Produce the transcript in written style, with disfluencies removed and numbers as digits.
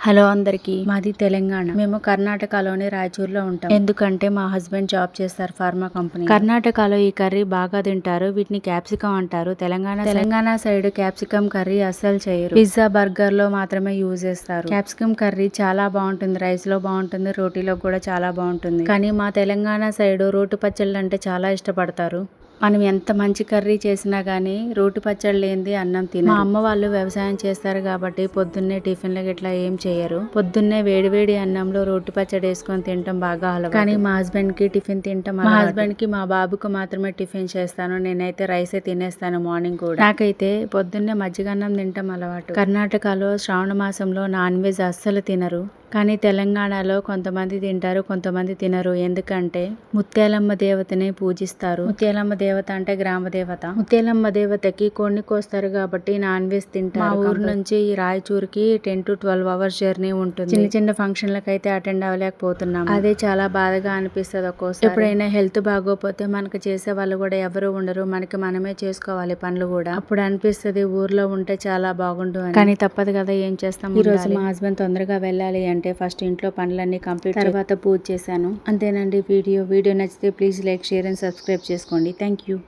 Hello అందరికి, మాది తెలంగాణ. మేము కర్ణాటకలోని రాయచూరులో ఉంటాం. ఎందుకంటే మా హస్బెండ్ జాబ్ చేస్తారు ఫార్మా కంపెనీ. కర్ణాటకలో ఈ కర్రీ బాగా తింటారు. వీటిని క్యాప్సికం అంటారు. తెలంగాణ సైడ్ క్యాప్సికం కర్రీ అస్సలు చేయరు. పిజ్జా, బర్గర్ లో మాత్రమే యూజ్ చేస్తారు. క్యాప్సికం కర్రీ చాలా బాగుంటుంది. రైస్ లో బాగుంటుంది, రోటీలో కూడా చాలా బాగుంటుంది. కానీ మా తెలంగాణ సైడ్ రోటి పచ్చళ్ళు అంటే చాలా ఇష్టపడతారు. మనం ఎంత మంచి కర్రీ చేసినా గానీ రోటి పచ్చడి లేనిది అన్నం తినరు. మా అమ్మ వాళ్ళు వ్యవసాయం చేస్తారు కాబట్టి పొద్దున్నే టిఫిన్లకి ఇట్లా ఏం చేయరు. పొద్దున్నే వేడివేడి అన్నంలో రోటి పచ్చడి వేసుకొని తినటం బాగా అలవాటు. కానీ మా హస్బెండ్ కి టిఫిన్ తింటాం. మా హస్బెండ్ కి, మా బాబుకు మాత్రమే టిఫిన్ చేస్తాను. నేనైతే రైసే తినేస్తాను మార్నింగ్ కూడా. నాకైతే పొద్దున్నే మజ్జిగన్నం తింటాం అలవాటు. కర్ణాటకలో శ్రావణ మాసంలో నాన్ వెజ్ అస్సలు తినరు. కానీ తెలంగాణలో కొంతమంది తింటారు, కొంతమంది తినరు. ఎందుకంటే ముత్యాలమ్మ దేవతని పూజిస్తారు. ముత్యాలమ్మ దేవత అంటే గ్రామ దేవత. ముత్యాలమ్మ దేవతకి కొన్ని కోస్తారు కాబట్టి నాన్ వెజ్ తింటారు. మా ఊరు నుంచి ఈ రాయచూరుకి 10 to 12 అవర్స్ జర్నీ ఉంటుంది. చిన్న చిన్న ఫంక్షన్లకు అయితే అటెండ్ అవ్వలేకపోతున్నాం. అదే చాలా బాధగా అనిపిస్తుంది ఒక్కోసారి. ఎప్పుడైనా హెల్త్ బాగోపోతే మనకు చేసే వాళ్ళు కూడా ఎవరు ఉండరు. మనకి మనమే చేసుకోవాలి పనులు కూడా. అప్పుడు అనిపిస్తుంది ఊర్లో ఉంటే చాలా బాగుండు అని. కానీ తప్పదు కదా, ఏం చేస్తాం. ఈ రోజు మా హస్బెండ్ తొందరగా వెళ్ళాలి అంటే ఫస్ట్ ఇంట్లో పనులన్నీ కంప్లీట్ తర్వాత పూజ చేశాను. అంతేనండి వీడియో నచ్చితే please like, share and subscribe చేసుకోండి. Thank you.